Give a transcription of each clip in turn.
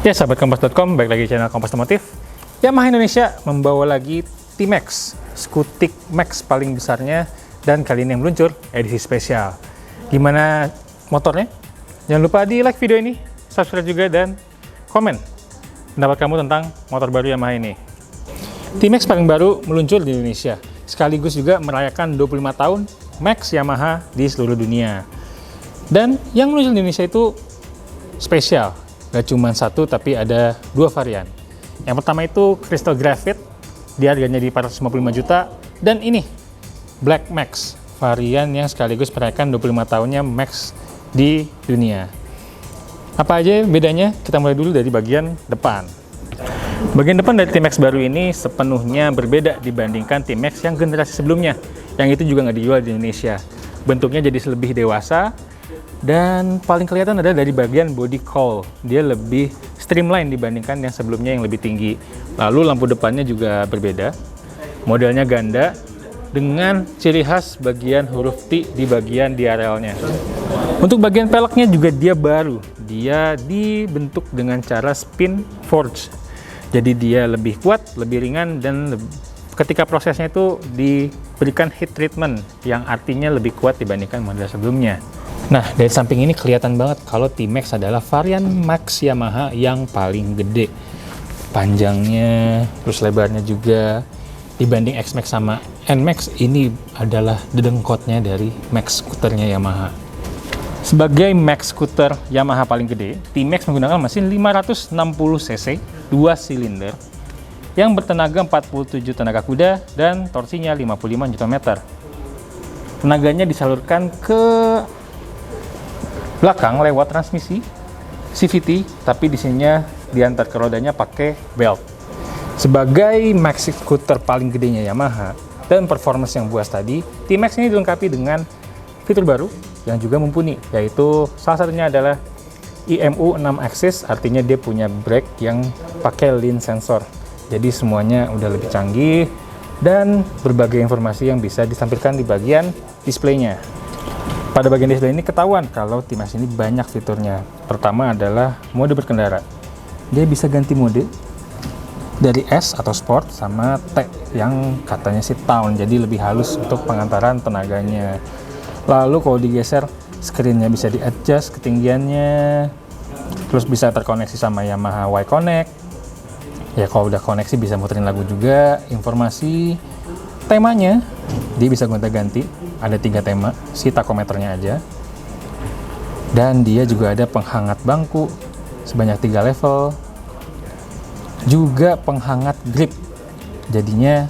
Ya sahabat kompas.com, balik lagi channel Kompas Otomotif. Yamaha Indonesia membawa lagi T-Max, skutik Max paling besarnya, dan kali ini yang meluncur edisi spesial. Gimana motornya? Jangan lupa di like video ini, subscribe juga, dan komen pendapat kamu tentang motor baru Yamaha ini. T-Max paling baru meluncur di Indonesia, sekaligus juga merayakan 25 tahun Max Yamaha di seluruh dunia. Dan yang meluncur di Indonesia itu spesial. Gak cuma satu, tapi ada dua varian. Yang pertama itu Crystal Graphite, dia harganya di 455 juta. Dan ini, Black Max, varian yang sekaligus merayakan 25 tahunnya Max di dunia. Apa aja bedanya? Kita mulai dulu dari bagian depan. Bagian depan dari T-Max baru ini sepenuhnya berbeda dibandingkan T-Max yang generasi sebelumnya. Yang itu juga nggak dijual di Indonesia. Bentuknya jadi lebih dewasa. Dan paling kelihatan ada dari bagian body cowl, dia lebih streamline dibandingkan yang sebelumnya yang lebih tinggi. Lalu lampu depannya juga berbeda, modelnya ganda dengan ciri khas bagian huruf T di bagian diarelnya. Untuk bagian peleknya juga dia baru, dia dibentuk dengan cara spin forge. Jadi dia lebih kuat, lebih ringan, dan ketika prosesnya itu diberikan heat treatment yang artinya lebih kuat dibandingkan model sebelumnya. Nah, dari samping ini kelihatan banget kalau T-Max adalah varian Max Yamaha yang paling gede. Panjangnya, terus lebarnya juga. Dibanding X-Max sama N-Max, ini adalah dedengkotnya dari Max skuternya Yamaha. Sebagai Max skuter Yamaha paling gede, T-Max menggunakan mesin 560cc, 2 silinder, yang bertenaga 47 tenaga kuda dan torsinya 55 Nm. Tenaganya disalurkan ke belakang lewat transmisi CVT, tapi di sininya diantar ke rodanya pakai belt. Sebagai Max skuter paling gedenya Yamaha dan performance yang buas tadi, T-Max ini dilengkapi dengan fitur baru yang juga mumpuni, yaitu salah satunya adalah IMU 6 axis, artinya dia punya brake yang pakai lean sensor. Jadi semuanya udah lebih canggih dan berbagai informasi yang bisa ditampilkan di bagian displaynya. Pada bagian display ini ketahuan kalau T-Max ini banyak fiturnya. Pertama adalah mode berkendara. Dia bisa ganti mode dari S atau Sport sama T yang katanya sih Town, jadi lebih halus untuk pengantaran tenaganya. Lalu kalau digeser, screen-nya bisa di-adjust ketinggiannya. Terus bisa terkoneksi sama Yamaha Y-Connect. Ya kalau udah koneksi bisa muterin lagu juga, informasi. Temanya dia bisa gonta-ganti, ada 3 tema, si takometernya aja. Dan dia juga ada penghangat bangku sebanyak 3 level, juga penghangat grip. Jadinya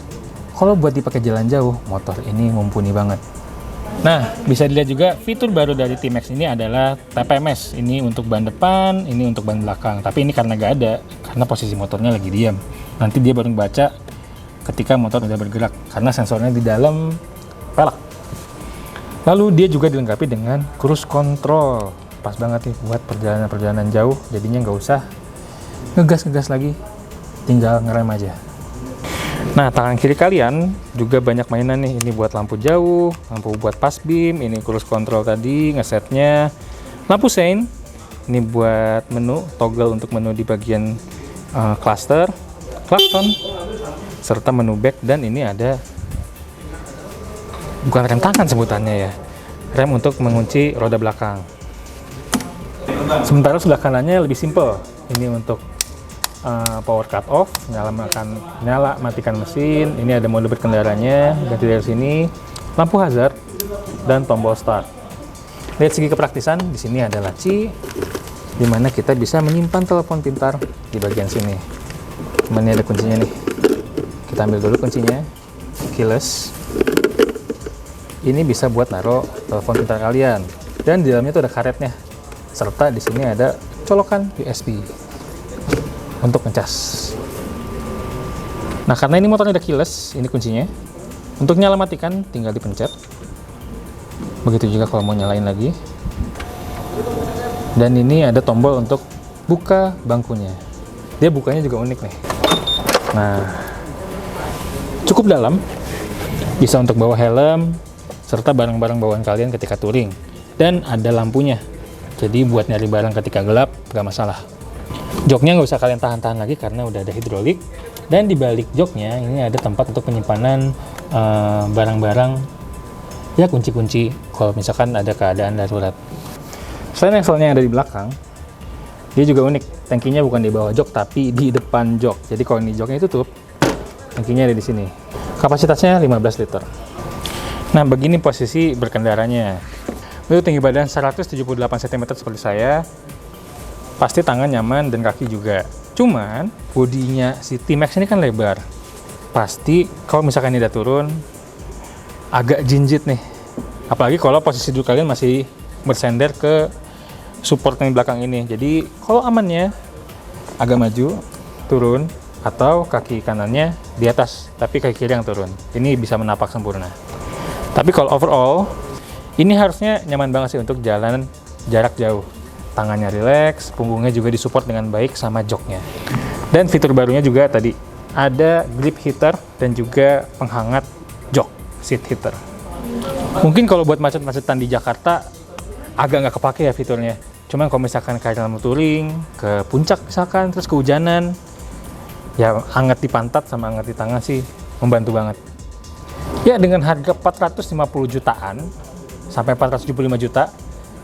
kalau buat dipakai jalan jauh, motor ini mumpuni banget. Nah, bisa dilihat juga fitur baru dari T-Max ini adalah TPMS. Ini untuk ban depan, ini untuk ban belakang. Tapi ini karena gak ada, karena posisi motornya lagi diam. Nanti dia baru baca ketika motor udah bergerak, karena sensornya di dalam pelek. Lalu dia juga dilengkapi dengan cruise control. Pas banget nih buat perjalanan-perjalanan jauh, jadinya nggak usah ngegas-ngegas lagi, tinggal ngerem aja. Nah, tangan kiri kalian juga banyak mainan nih. Ini buat lampu jauh, lampu buat pass beam, ini cruise control tadi, ngesetnya. Lampu sein, ini buat menu, toggle untuk menu di bagian cluster, klakson, serta menu back, dan ini ada bukan rem tangan sebutannya ya, rem untuk mengunci roda belakang. Sementara sebelah kanannya lebih simple, ini untuk power cut off, nyala matikan mesin. Ini ada mode berkendaranya, ganti dari sini, lampu hazard, dan tombol start. Lihat segi kepraktisan, di sini ada laci, dimana kita bisa menyimpan telepon pintar di bagian sini. Ini ada kuncinya nih. Kita ambil dulu kuncinya, keyless. Ini bisa buat naruh telepon pintar kalian, dan di dalamnya tuh ada karetnya, serta di sini ada colokan USB untuk ngecas. Nah, karena ini motornya ada keyless, ini kuncinya. Untuk nyala matikan tinggal dipencet. Begitu juga kalau mau nyalain lagi. Dan ini ada tombol untuk buka bangkunya. Dia bukanya juga unik nih. Nah, cukup dalam, bisa untuk bawa helm serta barang-barang bawaan kalian ketika touring, dan ada lampunya, jadi buat nyari barang ketika gelap gak masalah. Joknya nggak usah kalian tahan-tahan lagi karena udah ada hidrolik. Dan di balik joknya ini ada tempat untuk penyimpanan barang-barang, ya kunci-kunci kalau misalkan ada keadaan darurat. Selain axle-nya yang ada di belakang, dia juga unik. Tangkinya bukan di bawah jok tapi di depan jok. Jadi kalau ini joknya tutup, tangkinya ada di sini. Kapasitasnya 15 liter. Nah, begini posisi berkendaranya. Untuk tinggi badan 178 cm seperti saya, pasti tangan nyaman dan kaki juga. Cuman bodinya si T-Max ini kan lebar. Pasti kalau misalkan ini udah turun, agak jinjit nih. Apalagi kalau posisi duduk kalian masih bersender ke support yang di belakang ini. Jadi kalau amannya agak maju, turun, atau kaki kanannya di atas, tapi kaki kiri yang turun. Ini bisa menapak sempurna. Tapi kalau overall, ini harusnya nyaman banget sih untuk jalan jarak jauh. Tangannya rileks, punggungnya juga disupport dengan baik sama joknya. Dan fitur barunya juga tadi, ada grip heater dan juga penghangat jok, seat heater. Mungkin kalau buat macet-macetan di Jakarta, agak nggak kepake ya fiturnya. Cuman kalau misalkan kalian mau touring, ke puncak misalkan, terus kehujanan, ya hangat di pantat sama hangat di tangan sih membantu banget. Ya dengan harga 450 jutaan sampai 475 juta,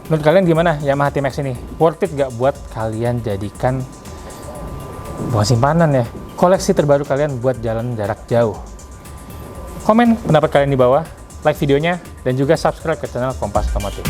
menurut kalian gimana Yamaha T-Max ini? Worth it gak buat kalian jadikan buat simpanan ya? Koleksi terbaru kalian buat jalan jarak jauh. Komen pendapat kalian di bawah, like videonya, dan juga subscribe ke channel Kompas Otomotif.